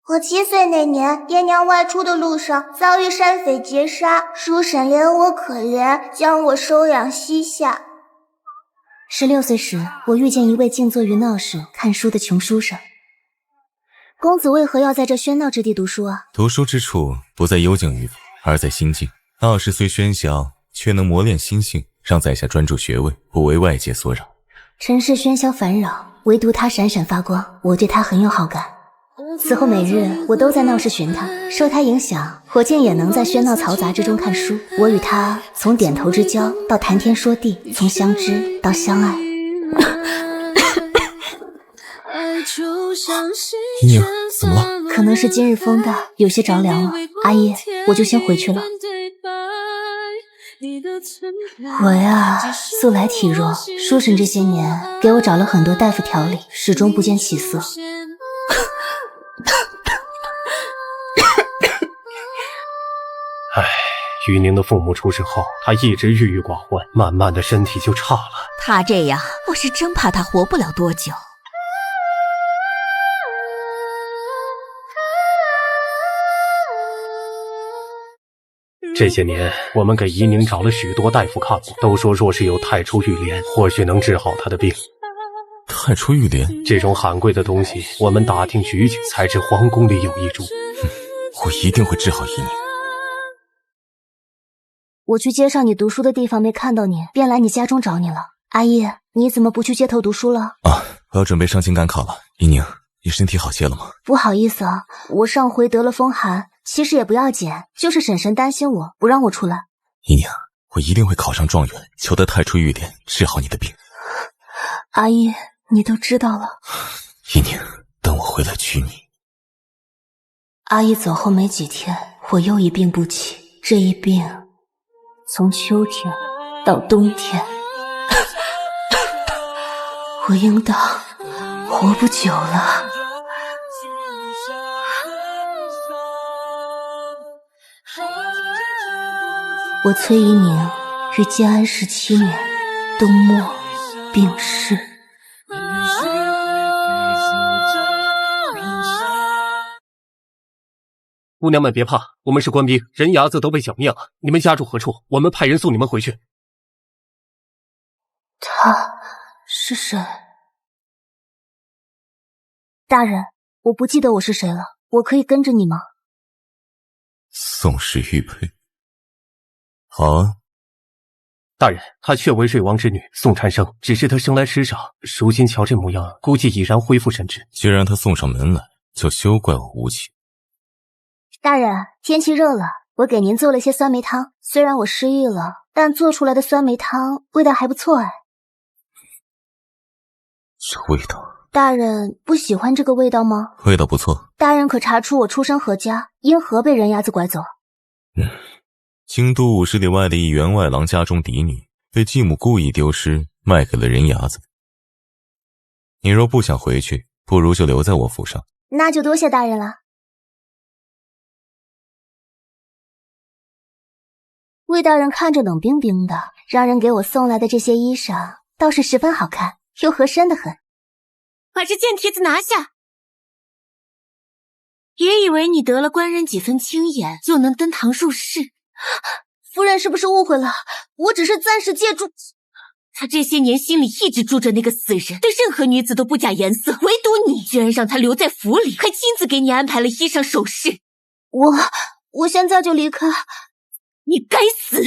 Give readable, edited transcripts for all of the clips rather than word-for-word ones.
我7岁那年，爹娘外出的路上遭遇山匪劫杀，叔婶怜我可怜，将我收养膝下。16岁时，我遇见一位静坐于闹市看书的穷书生。公子为何要在这喧闹之地读书啊？读书之处不在幽静与否，而在心境。闹市虽喧嚣，却能磨练心性，让在下专注学位，不为外界所扰。尘世喧嚣烦扰，唯独他闪闪发光，我对他很有好感。此后每日我都在闹市寻他，受他影响，我竟也能在喧闹嘈杂之中看书。我与他从点头之交到谈天说地，从相知到相爱。姨娘，怎么了？可能是今日风大，有些着凉了。阿姨，我就先回去了。我呀，素来体弱，叔婶这些年给我找了很多大夫调理，始终不见起色。唉，于宁的父母出事后，他一直郁郁寡欢，慢慢的身体就差了。他这样，我是真怕他活不了多久。这些年，我们给怡宁找了许多大夫看过，都说若是有太初玉莲，或许能治好他的病。太初玉莲这种罕贵的东西，我们打听许久，才知皇宫里有一株。我一定会治好怡宁。我去街上你读书的地方没看到你，便来你家中找你了。阿姨，你怎么不去街头读书了？我要准备上京赶考了。怡宁，你身体好些了吗？不好意思啊，我上回得了风寒，其实也不要紧，就是婶婶担心我，不让我出来。怡宁，我一定会考上状元，求得太初玉莲，治好你的病。阿姨，你都知道了。怡宁，等我回来娶你。阿姨走后没几天，我又一病不起，这一病从秋天到冬天，我应当活不久了。我崔怡宁于建安17年冬末病逝。姑娘们别怕，我们是官兵，人牙子都被剿灭了。你们家住何处？我们派人送你们回去。他是谁？大人，我不记得我是谁了，我可以跟着你吗？宋氏玉佩。好啊。大人，她确为瑞王之女宋婵生，只是她生来失少，如今瞧这模样，估计已然恢复神智。既然她送上门来，就休怪我无情。大人，天气热了，我给您做了些酸梅汤。虽然我失忆了，但做出来的酸梅汤味道还不错哎。有味道。大人不喜欢这个味道吗？味道不错。大人可查出我出身何家，因何被人牙子拐走？京都50里外的一员外郎家中嫡女，被继母故意丢失，卖给了人牙子。你若不想回去，不如就留在我府上。那就多谢大人了。魏大人看着冷冰冰的，让人给我送来的这些衣裳倒是十分好看，又合身得很。把这贱蹄子拿下！别以为你得了官人几分清眼，就能登堂入室。夫人是不是误会了？我只是暂时借住。他这些年心里一直住着那个死人，对任何女子都不假颜色，唯独你居然让他留在府里，还亲自给你安排了衣裳首饰。我现在就离开。你该死！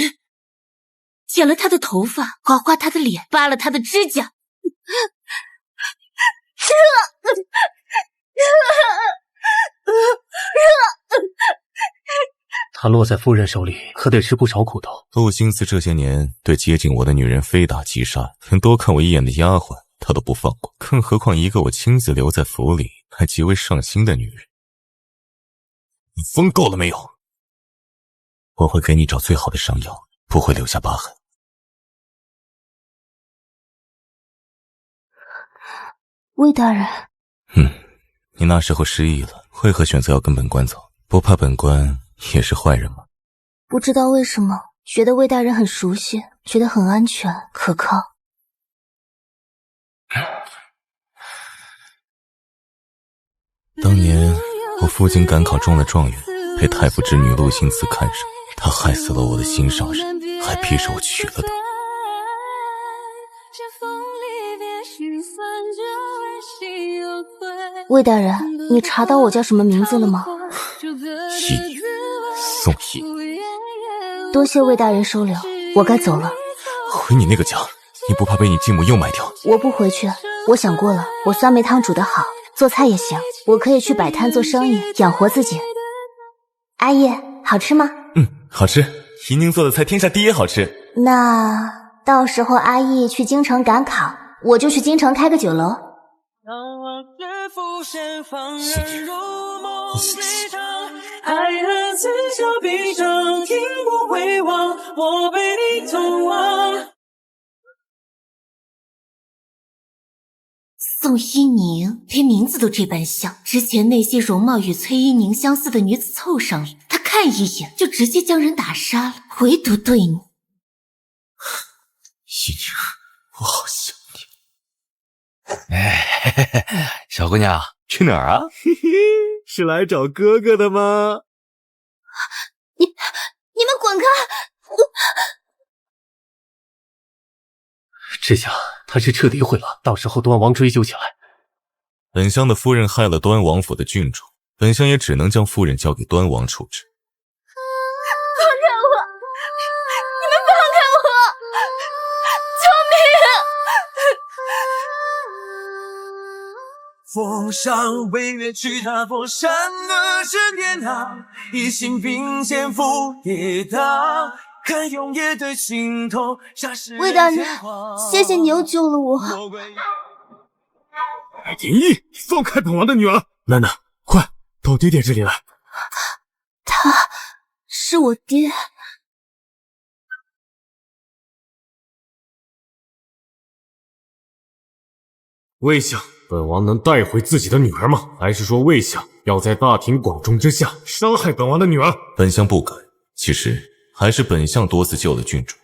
剪了他的头发，划划他的脸，扒了他的指甲。他落在夫人手里，可得吃不少苦头。陆心思这些年对接近我的女人非打即杀，连多看我一眼的丫鬟他都不放过，更何况一个我亲自留在府里还极为上心的女人。你疯够了没有？我会给你找最好的伤药，不会留下疤痕。魏大人。你那时候失忆了，为何选择要跟本官走？不怕本官也是坏人吗？不知道为什么，觉得魏大人很熟悉，觉得很安全可靠。当年我赴京赶考中了状元，被太傅之女陆心慈看上，她害死了我的心上人，还逼着我娶了她。魏大人，你查到我叫什么名字了吗？一年，宋一年。多谢魏大人收留，我该走了。回你那个家，你不怕被你继母又卖掉？我不回去，我想过了，我酸梅汤煮得好，做菜也行，我可以去摆摊做生意，养活自己。阿姨，好吃吗？好吃，怡宁做的菜天下第一好吃。那到时候阿姨去京城赶考，我就去京城开个酒楼。爱恨此消彼长，停不回望，我被你痛忘。宋一宁连名字都这般像，之前那些容貌与崔一宁相似的女子凑上来，他看一眼就直接将人打杀了，唯独对你。一宁，我好想你。小姑娘去哪儿啊？是来找哥哥的吗？你们滚开！这下他是彻底毁了，到时候端王追究起来。本乡的夫人害了端王府的郡主，本乡也只能将夫人交给端王处置。放开我！你们放开我！救命！佛上为月去他佛山的是天堂，一心并肩赴跌宕，看永夜的尽头。魏大人，谢谢你又救了我。廷义，放开本王的女儿！楠楠，快到爹爹这里来。他是我爹。魏相，本王能带回自己的女儿吗？还是说魏相要在大庭广众之下伤害本王的女儿？本相不敢，其实还是本相多次救了郡主。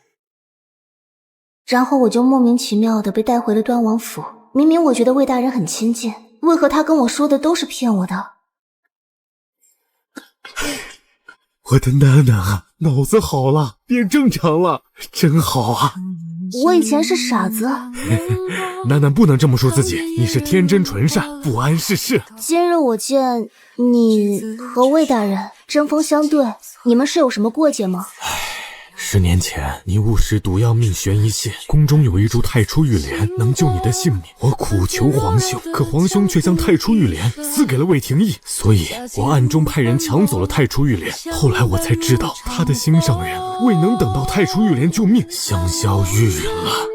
然后我就莫名其妙的被带回了端王府。明明我觉得魏大人很亲近，为何他跟我说的都是骗我的？我的楠楠啊，脑子好了，变正常了，真好啊！我以前是傻子。楠楠不能这么说自己，你是天真纯善，不谙世事。今日我见你和魏大人针锋相对，你们是有什么过节吗？10年前，你误食毒药，命悬一线。宫中有一株太初玉莲，能救你的性命。我苦求皇兄，可皇兄却将太初玉莲赐给了魏廷义，所以我暗中派人抢走了太初玉莲。后来我才知道，他的心上人未能等到太初玉莲救命，香消玉殒了。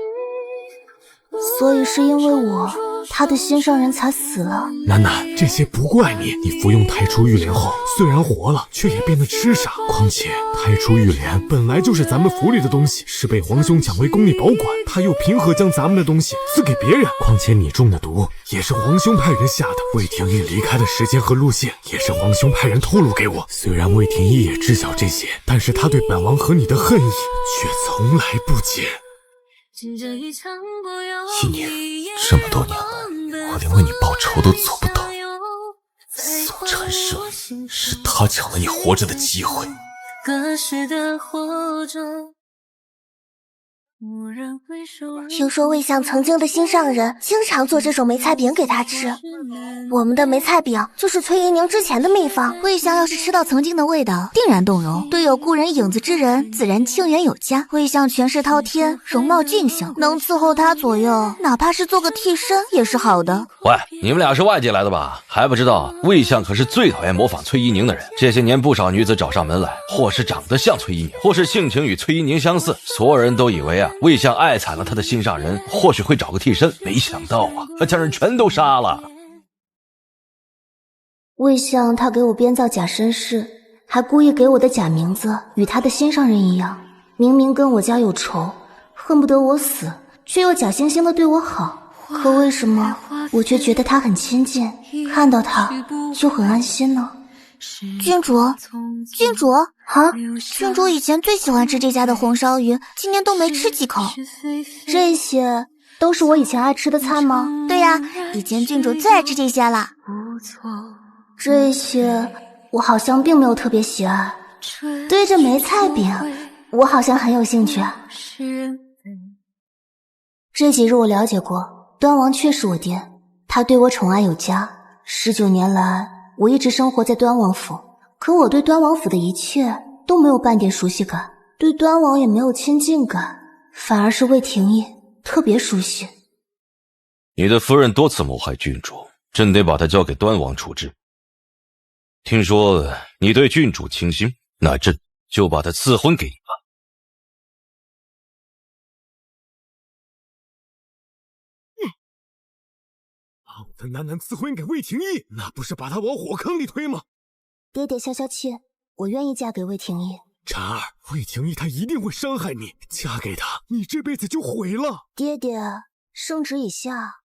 所以是因为我，他的心上人才死了。楠楠，这些不怪你。你服用太初玉莲后，虽然活了，却也变得痴傻。况且太初玉莲本来就是咱们府里的东西，是被皇兄抢回宫里保管，他又凭何将咱们的东西赐给别人？况且你中的毒也是皇兄派人下的，魏廷义离开的时间和路线也是皇兄派人透露给我。虽然魏廷义也知晓这些，但是他对本王和你的恨意却从来不减。一年，这么多年来，我连为你报仇都做不到。宋禅圣，是他抢了你活着的机会。听说魏相曾经的心上人经常做这种梅菜饼给他吃，我们的梅菜饼就是崔一宁之前的秘方。魏相要是吃到曾经的味道，定然动容。对有故人影子之人，自然清源有加。魏相权势滔天，容貌俊秀，能伺候他左右，哪怕是做个替身也是好的。喂，你们俩是外界来的吧？还不知道魏相可是最讨厌模仿崔一宁的人。这些年不少女子找上门来，或是长得像崔一宁，或是性情与崔一宁相似，所有人都以为魏相爱惨了他的心上人，或许会找个替身，没想到啊，他将人全都杀了。魏相他给我编造假身世，还故意给我的假名字与他的心上人一样，明明跟我家有仇，恨不得我死，却又假惺惺的对我好。可为什么我却觉得他很亲近，看到他就很安心呢？郡主啊，郡主以前最喜欢吃这家的红烧鱼，今年都没吃几口。这些都是我以前爱吃的菜吗？对呀，以前郡主最爱吃这些了。这些我好像并没有特别喜爱。对这梅菜饼，我好像很有兴趣。这几日我了解过，端王确是我爹，他对我宠爱有加。19年来，我一直生活在端王府，可我对端王府的一切都没有半点熟悉感，对端王也没有亲近感，反而是魏廷义特别熟悉。你的夫人多次谋害郡主，朕得把她交给端王处置。听说你对郡主倾心，那朕就把她赐婚给你吧。把我的楠楠赐婚给魏廷义，那不是把他往火坑里推吗？爹爹消消气，我愿意嫁给魏廷义。婵儿，魏廷义他一定会伤害你，嫁给他，你这辈子就毁了。爹爹，圣旨已下。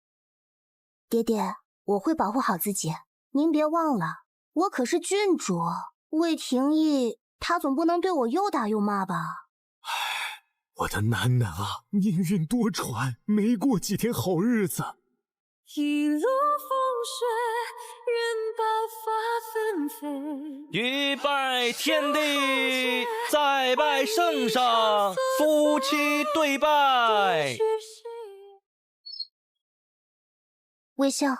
爹爹，我会保护好自己，您别忘了，我可是郡主。魏廷义，他总不能对我又打又骂吧？唉，我的楠楠啊，命运多舛，没过几天好日子。一路风雪，任白发纷飞。一拜天地，再拜圣上，夫妻对拜。魏相，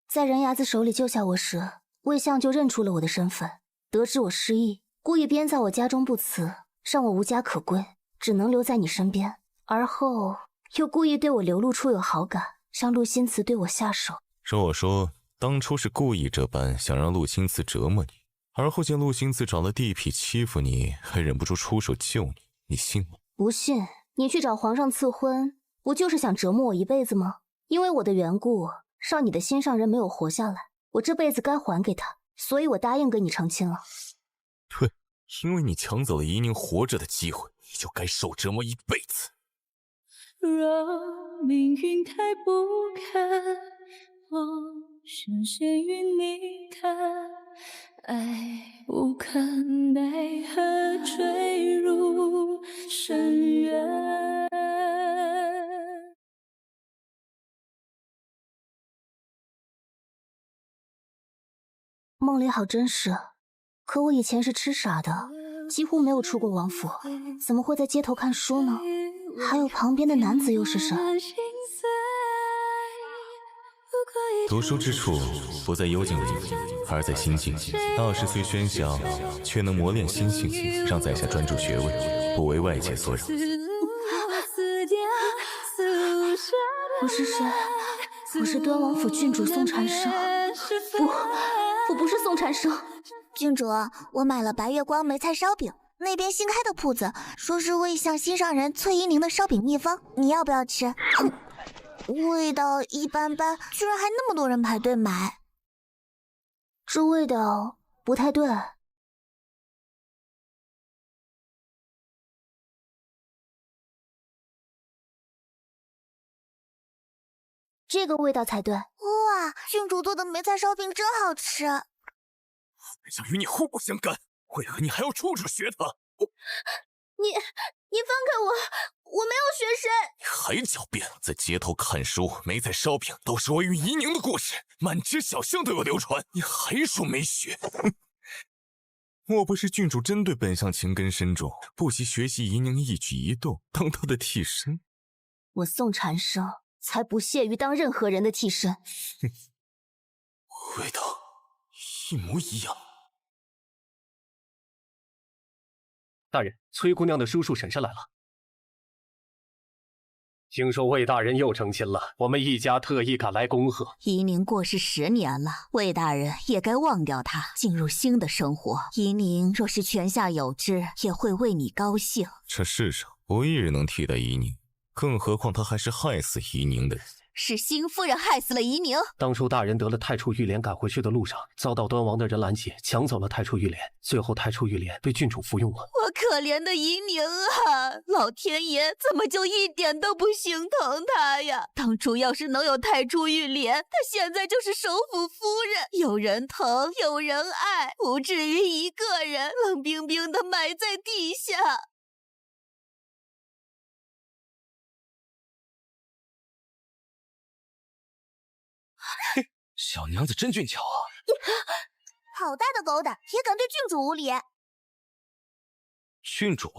在人牙子手里救下我时，魏相就认出了我的身份，得知我失忆，故意编在我家中不辞，让我无家可归，只能留在你身边。而后又故意对我流露出有好感，让陆心慈对我下手。容我说，当初是故意这般想让陆心慈折磨你，而后见陆心慈找了地痞欺负你，还忍不住出手救你，你信吗？不信，你去找皇上赐婚，不就是想折磨我一辈子吗？因为我的缘故，让你的心上人没有活下来，我这辈子该还给他，所以我答应跟你成亲了。对，因为你抢走了怡宁活着的机会，你就该受折磨一辈子。若命运太不堪，我深陷于泥潭，爱无可奈何，坠入深渊。梦里好真实，可我以前是痴傻的，几乎没有出过王府，怎么会在街头看书呢？还有旁边的男子又是谁？读书之处，不在幽静里，而在心境。大事虽喧嚣，却能磨练心性，让在下专注学问，不为外界所扰。我是谁？我是端王府郡主宋蝉生。不，我不是宋蝉生。郡主，我买了白月光梅菜烧饼，那边新开的铺子，说是魏相心上人崔依宁的烧饼秘方，你要不要吃？味道一般般，居然还那么多人排队买。这味道不太对。这个味道才对。哇，郡主做的梅菜烧饼真好吃。本相与你互不相干，为何你还要处处学他？你放开我，我没有学谁。你还狡辩，在街头看书，梅菜烧饼都是我与怡宁的故事，满街小巷都有流传，你还说没学？莫不是郡主针对本相情根深重，不惜学习怡宁一举一动，当他的替身？我宋蝉生才不屑于当任何人的替身。味道一模一样。大人，崔姑娘的叔叔婶婶来了。听说魏大人又成亲了，我们一家特意赶来恭贺。怡宁过世10年了，魏大人也该忘掉她，进入新的生活。怡宁若是泉下有知，也会为你高兴。这世上无一人能替代怡宁，更何况他还是害死怡宁的人。是新夫人害死了怡宁。当初大人得了太初玉莲赶回去的路上，遭到端王的人拦截，抢走了太初玉莲，最后太初玉莲被郡主服用了。我可怜的怡宁啊，老天爷怎么就一点都不心疼她呀？当初要是能有太初玉莲，她现在就是首府夫人，有人疼，有人爱，不至于一个人冷冰冰的埋在地下。小娘子真俊俏啊！好大的狗胆，也敢对郡主无礼！郡主，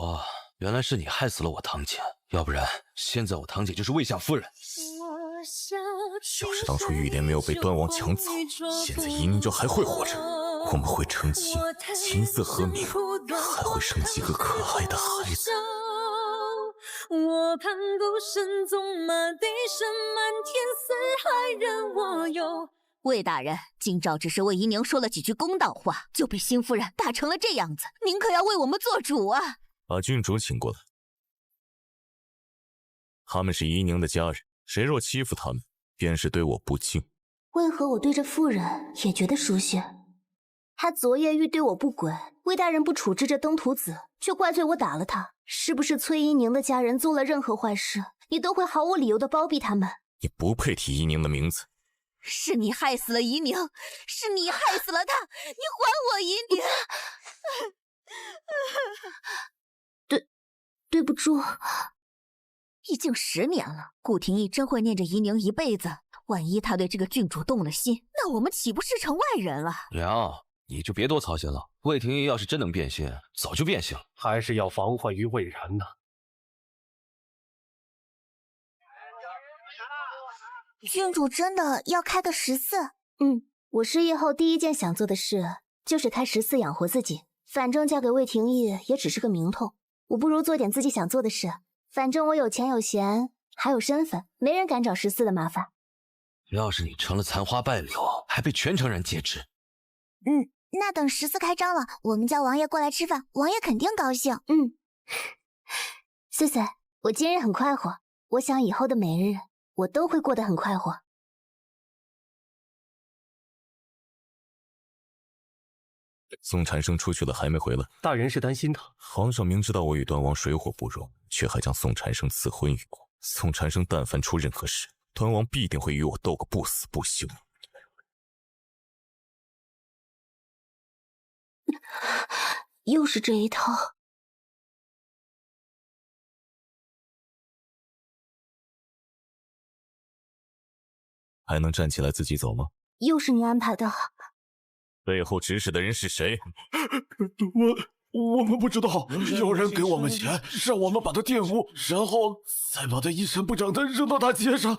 原来是你害死了我堂姐，要不然现在我堂姐就是魏相夫人。要是当初玉莲没有被端王抢走，现在怡宁昭还会活着，我们会成亲，琴瑟和鸣，还会生几个可爱的孩子。我盘古神宗马地神满天四海任我游。魏大人，今朝只是为怡宁说了几句公道话，就被新夫人打成了这样子，您可要为我们做主啊！把郡主请过来，他们是怡宁的家人，谁若欺负他们，便是对我不敬。为何我对这妇人也觉得熟悉？他昨夜欲对我不轨，魏大人不处置这登徒子，却怪罪我打了他。是不是崔怡宁的家人做了任何坏事，你都会毫无理由的包庇他们？你不配提怡宁的名字。是你害死了怡宁，是你害死了他，你还我怡宁！对不住。已经10年了，顾廷义真会念着怡宁一辈子。万一他对这个郡主动了心，那我们岂不是成外人了？娘，你就别多操心了。魏廷义要是真能变心，早就变心了。还是要防患于未然呢。郡主真的要开个14？我失业后第一件想做的事就是开14养活自己。反正嫁给魏廷义也只是个名头，我不如做点自己想做的事。反正我有钱有闲，还有身份，没人敢找14的麻烦。要是你成了残花败柳，还被全城人皆知。那等14开张了，我们叫王爷过来吃饭，王爷肯定高兴。岁岁，我今日很快活，我想以后的每日我都会过得很快活。宋产生出去了还没回来，大人是担心他。皇上明知道我与端王水火不容，却还将宋产生赐婚于我。宋产生但凡出任何事，端王必定会与我斗个不死不休。又是这一套。还能站起来自己走吗？又是你安排的。背后指使的人是谁？我们不知道，有人给我们钱，让我们把他玷污，然后再把他一尘不整的扔到大街上。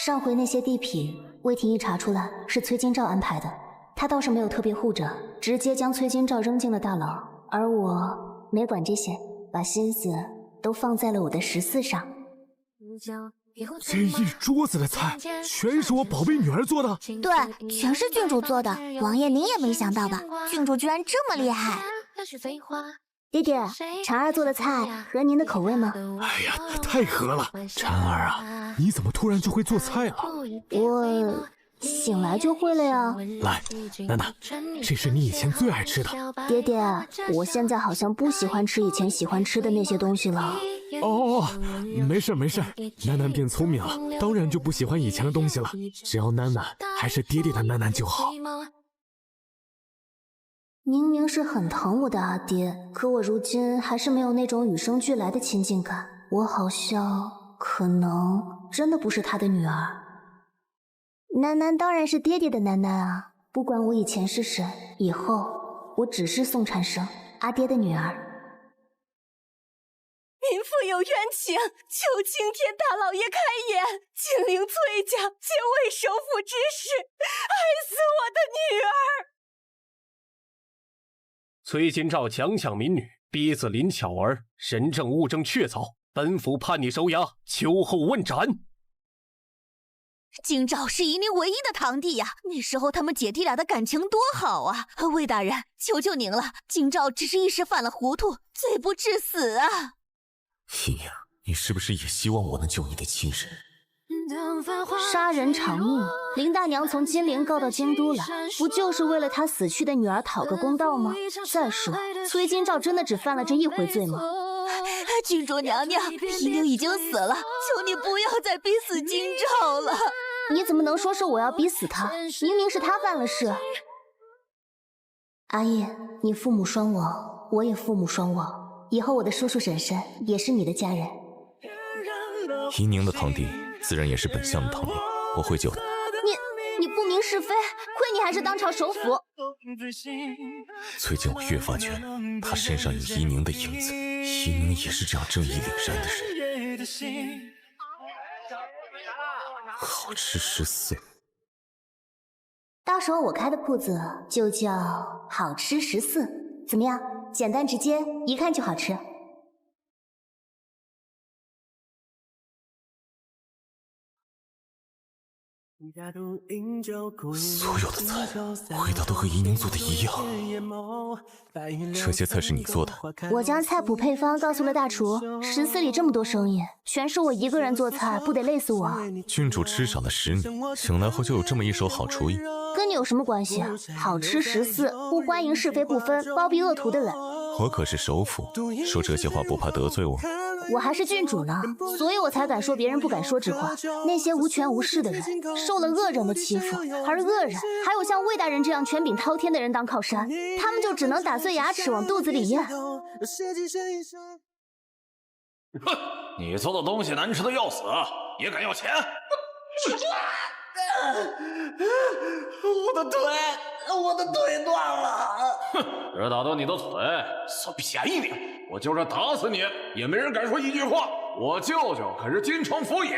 上回那些地痞，魏廷义查出来是崔金照安排的，他倒是没有特别护着，直接将崔金照扔进了大牢，而我没管这些，把心思都放在了我的14上。这一桌子的菜，全是我宝贝女儿做的。对，全是郡主做的。王爷您也没想到吧？郡主居然这么厉害。爹爹，婵儿做的菜合您的口味吗？哎呀，太合了！婵儿啊，你怎么突然就会做菜了？我醒来就会了呀。来，楠楠，这是你以前最爱吃的。爹爹，我现在好像不喜欢吃以前喜欢吃的那些东西了。没事没事，楠楠变聪明了，当然就不喜欢以前的东西了。只要楠楠还是爹爹的楠楠就好。明明是很疼我的阿爹，可我如今还是没有那种与生俱来的亲近感。我好像可能真的不是他的女儿。楠楠当然是爹爹的楠楠啊！不管我以前是谁，以后我只是宋产生，阿爹的女儿。民妇有冤情，求青天大老爷开眼，请令崔家接魏首府之事，害死我的女儿。崔金照强抢民女，逼死林巧儿，人证物证确凿，本府判你收押，秋后问斩。金照是怡宁唯一的堂弟呀，那时候他们姐弟俩的感情多好啊！魏大人，求求您了，金照只是一时犯了糊涂，罪不至死啊！怡宁，你是不是也希望我能救你的亲人？杀人偿命，林大娘从金陵告到京都来，不就是为了她死去的女儿讨个公道吗？再说，崔金照真的只犯了这一回罪吗？郡主娘娘，怡宁已经死了，求你不要再逼死金照了。你怎么能说是我要逼死他？明明是他犯了事。阿义，你父母双亡，我也父母双亡，以后我的叔叔婶婶也是你的家人。怡宁的堂弟自然也是本相的堂弟，我会救他。你不明是非，亏你还是当朝首辅。最近我越发觉他身上有伊宁的影子，伊宁也是这样正义凛然的人。好吃14，到时候我开的铺子就叫好吃14，怎么样？简单直接，一看就好吃。所有的菜味道都和伊宁做的一样。这些菜是你做的？我将菜谱配方告诉了大厨，14里这么多生意，全是我一个人做菜，不得累死我？郡主吃少了10年，醒来后就有这么一手好厨艺，跟你有什么关系？好吃14，不欢迎是非不分、包庇恶徒的人。我可是首辅，说这些话不怕得罪我？我还是郡主呢，所以我才敢说别人不敢说之话。那些无权无势的人，受了恶人的欺负，而恶人还有像魏大人这样权柄滔天的人当靠山，他们就只能打碎牙齿往肚子里咽。哼，你做的东西难吃的要死，也敢要钱？我的腿断了！哼，只打断你的腿，算便宜你！我就是打死你，也没人敢说一句话。我舅舅可是京城府尹。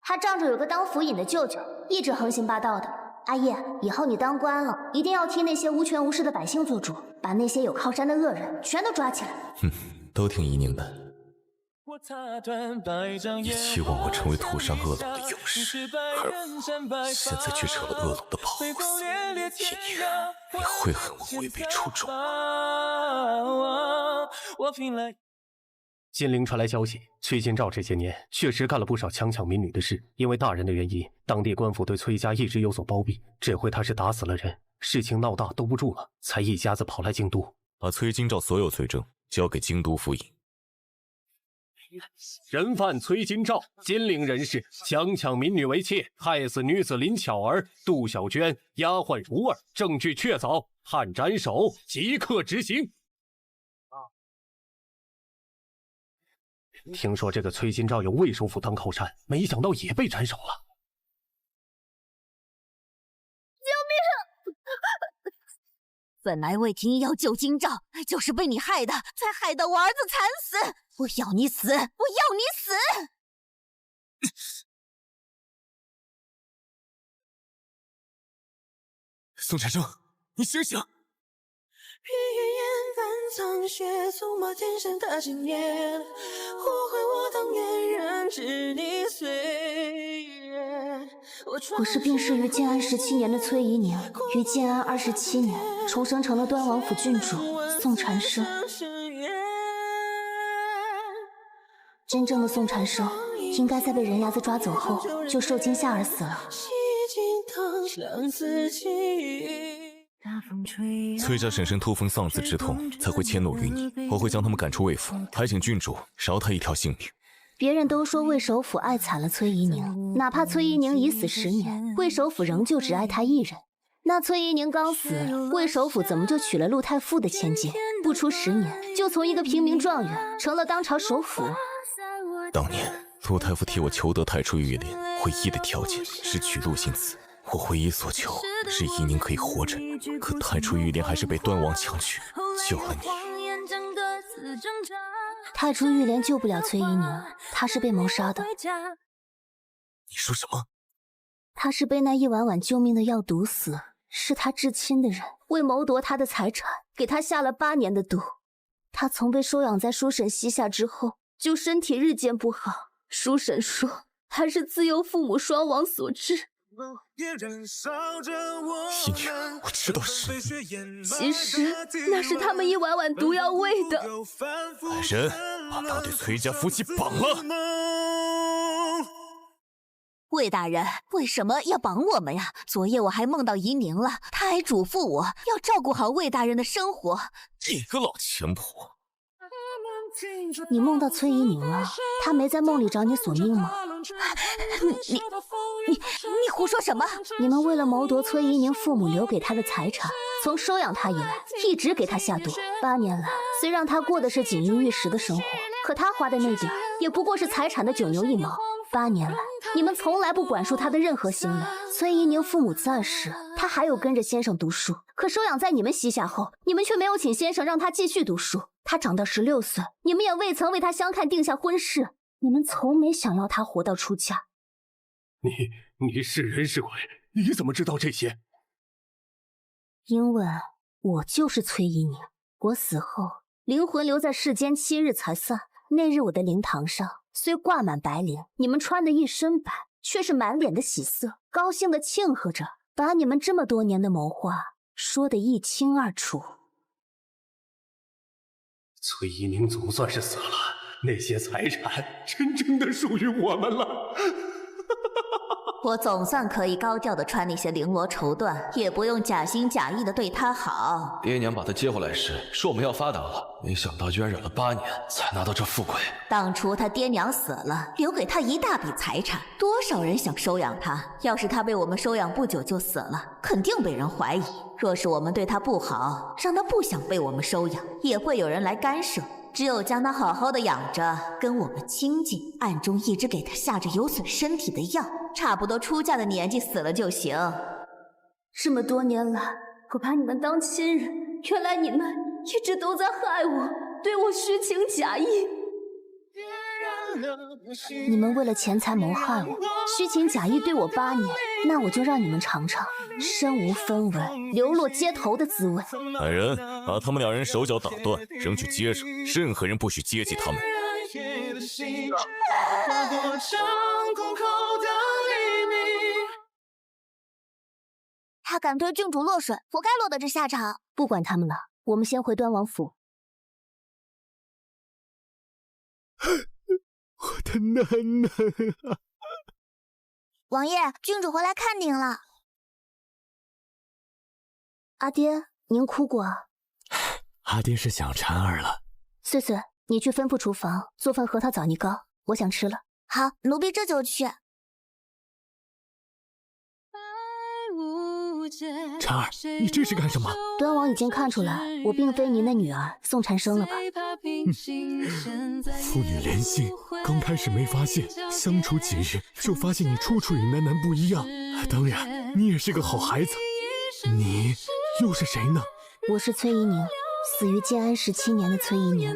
他仗着有个当府尹的舅舅，一直横行霸道的。阿叶，以后你当官了，一定要替那些无权无势的百姓做主，把那些有靠山的恶人全都抓起来。哼，都听伊宁的。也期望我成为屠杀恶龙的勇士，而我现在却成了恶龙的保护司。伊宁，你会恨我违背初衷。金陵传来消息，崔金兆这些年确实干了不少强抢民女的事，因为大人的原因，当地官府对崔家一直有所包庇。这回他是打死了人，事情闹大兜不住了，才一家子跑来京都，把崔金兆所有罪证交给京都府尹。人犯崔金兆，金陵人士，强抢民女为妾，害死女子林巧儿、杜小娟，丫鬟如儿，证据确凿，判斩首，即刻执行。听说这个崔金兆有魏首府当靠山，没想到也被斩首了。救命！本来魏廷义要救金兆，就是被你害的，才害得我儿子惨死。我要你死！我要你死！宋产生，你醒醒！披烟翻苍雪，纵马天山踏经年，祸害我当年人知你岁月。我是病逝于建安17年的崔怡宁，于建安27年重生成了端王府郡主宋长生。真正的宋长生应该在被人牙子抓走后就受惊吓而死了。崔家婶婶突逢丧子之痛，才会迁怒于你。我会将他们赶出魏府，还请郡主饶他一条性命。别人都说魏首府爱惨了崔怡宁，哪怕崔怡宁已死10年，魏首府仍旧只爱他一人。那崔怡宁刚死，魏首府怎么就娶了陆太傅的千金？不出10年，就从一个平民状元成了当朝首辅。当年陆太傅替我求得太初玉莲，唯一的条件是娶陆姓子。我唯一所求是怡宁可以活着，可太初玉莲还是被端王强娶，救了你。太初玉莲救不了崔怡宁，她是被谋杀的。你说什么？她是被那一碗碗救命的药毒死，是她至亲的人为谋夺她的财产，给她下了8年的毒。她从被收养在叔婶膝下之后，就身体日渐不好。叔婶说，还是自幼父母双亡所致。怡宁，我知道是你。其实那是他们一碗碗毒药喂的。来人，把他对崔家夫妻绑了。魏大人，为什么要绑我们呀？昨夜我还梦到怡宁了，她还嘱咐我要照顾好魏大人的生活。你个老钱婆！你梦到崔怡宁了？她没在梦里找你索命吗？你胡说什么？你们为了谋夺崔怡宁父母留给她的财产，从收养她以来，一直给她下毒。8年来，虽让她过的是锦衣玉食的生活，可她花的那点也不过是财产的九牛一毛。8年来，你们从来不管束他的任何行为。崔怡宁父母在世，他还有跟着先生读书，可收养在你们膝下后，你们却没有请先生让他继续读书。他长到16岁，你们也未曾为他相看定下婚事，你们从没想要他活到出嫁。你是人是鬼？你怎么知道这些？因为我就是崔怡宁，我死后灵魂留在世间7日才散。那日我的灵堂上虽挂满白绫，你们穿的一身白，却是满脸的喜色，高兴的庆贺着，把你们这么多年的谋划说得一清二楚。崔怡宁总算是死了，那些财产真正的属于我们了。我总算可以高调的穿那些绫罗绸缎，也不用假心假意的对他好。爹娘把他接回来时说我们要发达了，没想到居然忍了8年才拿到这富贵。当初他爹娘死了，留给他一大笔财产，多少人想收养他。要是他被我们收养不久就死了，肯定被人怀疑。若是我们对他不好，让他不想被我们收养，也会有人来干涉。只有将他好好的养着，跟我们亲近，暗中一直给他下着有损身体的药，差不多出嫁的年纪死了就行。这么多年来，我把你们当亲人，原来你们一直都在害我，对我虚情假意。你们为了钱财谋害我，虚情假意对我8年，那我就让你们尝尝身无分文、流落街头的滋味。来人，把他们2人手脚打断，扔去街上，任何人不许接近他们。他敢对郡主落水，活该落得这下场。不管他们了，我们先回端王府。我的楠楠啊！王爷，郡主回来看您了。阿爹，您哭过啊？阿爹是想婵儿了。穗穗，你去吩咐厨房做份核桃枣泥糕，我想吃了。好，奴婢这就去。婵儿，你这是干什么？端王已经看出来，我并非您的女儿宋婵生了吧？父女连心，刚开始没发现，相处几日就发现你处处与楠楠不一样。当然，你也是个好孩子。你又是谁呢？我是崔怡宁，死于建安17年的崔怡宁。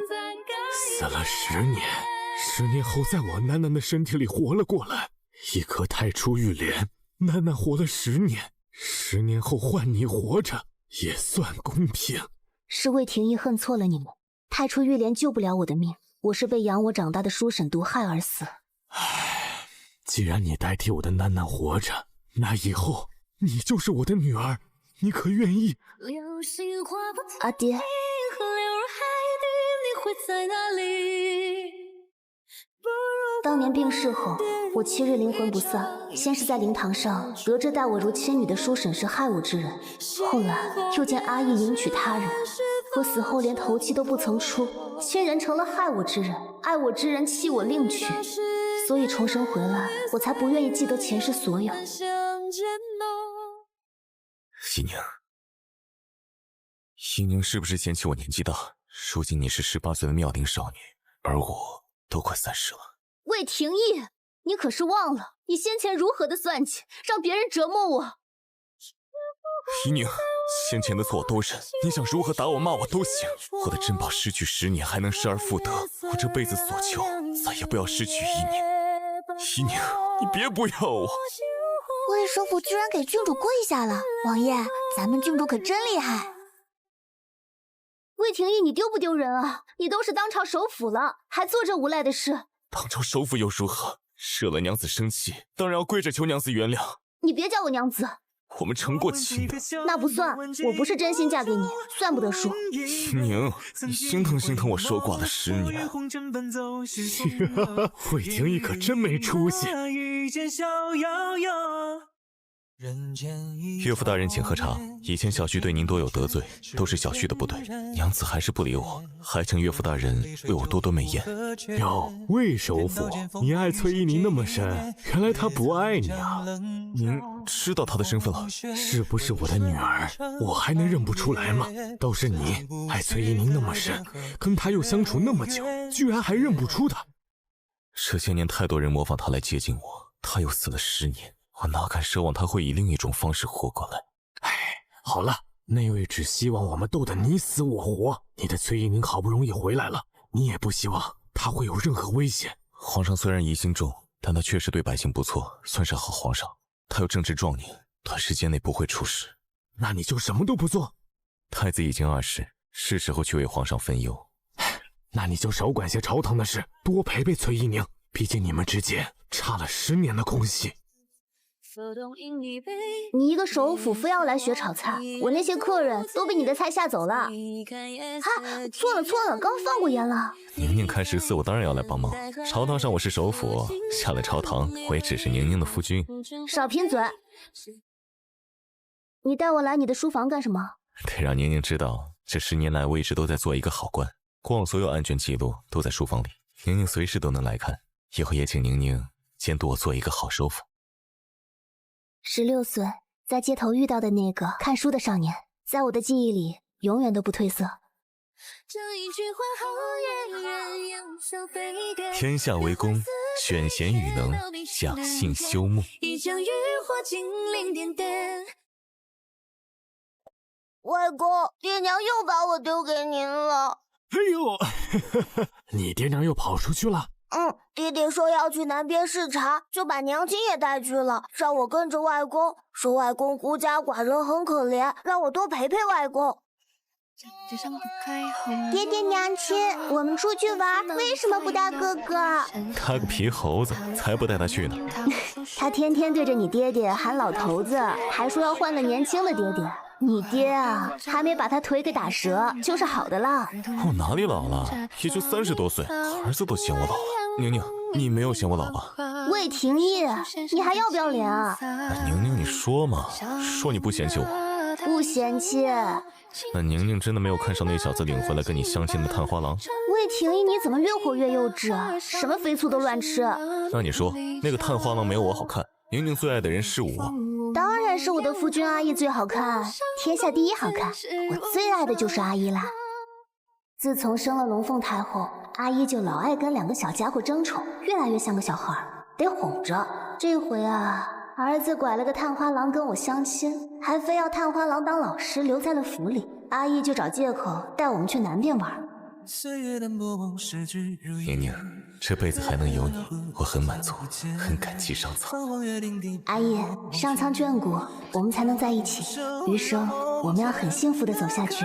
死了10年，10年后在我楠楠的身体里活了过来，一颗太初玉莲，楠楠活了10年，10年后换你活着，也算公平。是魏廷义恨错了你们，太初玉莲救不了我的命，我是被养我长大的叔婶毒害而死。唉，既然你代替我的楠楠活着，那以后你就是我的女儿，你可愿意？阿爹，当年病逝后，我7日灵魂不散，先是在灵堂上得知待我如亲女的叔婶是害我之人，后来又见阿义迎娶他人，我死后连头七都不曾出，亲人成了害我之人，爱我之人弃我另娶，所以重生回来，我才不愿意记得前世所有。怡宁是不是嫌弃我年纪大？如今你是18岁的妙龄少女，而我都快30了。魏廷义，你可是忘了你先前如何的算计，让别人折磨我。怡宁，先前的错我都认，你想如何打我骂我都行。我的珍宝失去10年还能失而复得，我这辈子所求再也不要失去怡宁。怡宁，你别不要我。魏首府居然给郡主跪下了，王爷，咱们郡主可真厉害。魏廷义，你丢不丢人啊？你都是当朝首辅了，还做这无赖的事。当朝首辅又如何？惹了娘子生气，当然要跪着求娘子原谅。你别叫我娘子，我们成过亲的。那不算，我不是真心嫁给你，算不得数。怡宁，你心疼我守寡了10年。魏廷义可真没出息。岳父大人请喝茶。以前小婿对您多有得罪，都是小婿的不对，娘子还是不理我，还请岳父大人为我多多美言。哟，魏首府，你爱崔怡宁那么深，原来他不爱你啊！您知道他的身份了？是不是我的女儿，我还能认不出来吗？倒是你爱崔怡宁那么深，跟他又相处那么久，居然还认不出他。这些年太多人模仿他来接近我，他又死了10年，我哪敢奢望他会以另一种方式活过来。好了，那位只希望我们斗得你死我活。你的崔依宁好不容易回来了，你也不希望他会有任何危险。皇上虽然疑心重，但他确实对百姓不错，算是好皇上。他有正直壮年，短时间内不会出事。那你就什么都不做？太子已经2世，是时候去为皇上分忧。那你就少管些朝堂的事，多陪陪崔依宁。毕竟你们之间差了10年的空隙。你一个首辅非要来学炒菜，我那些客人都被你的菜吓走了。哈，错了，刚放过言了。宁宁开14，我当然要来帮忙。朝堂上我是首辅，下了朝堂我也只是宁宁的夫君。少贫嘴！你带我来你的书房干什么？得让宁宁知道，这10年来我一直都在做一个好官，过往所有案卷记录都在书房里，宁宁随时都能来看。以后也请宁宁监督我做一个好首辅。16岁，在街头遇到的那个看书的少年，在我的记忆里永远都不褪色。天下为公，选贤与能，讲信修睦。外公，爹娘又把我丢给您了。哎呦，你爹娘又跑出去了？爹爹说要去南边视察，就把娘亲也带去了，让我跟着外公，说外公孤家寡人很可怜，让我多陪陪外公。爹爹娘亲，我们出去玩，为什么不带哥哥？他个皮猴子，才不带他去呢。他天天对着你爹爹喊老头子，还说要换个年轻的爹爹。你爹啊，还没把他腿给打折，就是好的了。我哪里老了？也就30多岁，儿子都嫌我老了。宁宁，你没有嫌我老吧？魏廷义，你还要不要脸啊？宁宁，你说嘛，说你不嫌弃我。不嫌弃。那宁宁真的没有看上那小子领回来跟你相亲的探花郎？魏廷义，你怎么越活越幼稚啊？什么肥醋都乱吃。那你说，那个探花郎没有我好看，宁宁最爱的人是我。当然是我的夫君阿义最好看，天下第一好看。我最爱的就是阿义啦。自从生了龙凤太后，阿义就老爱跟2个小家伙争宠，越来越像个小孩，得哄着。这回啊，儿子拐了个探花郎跟我相亲，还非要探花郎当老师留在了府里，阿义就找借口带我们去南边玩。宁宁，这辈子还能有你，我很满足，很感激上苍。阿义，上苍眷顾，我们才能在一起，余生我们要很幸福的走下去。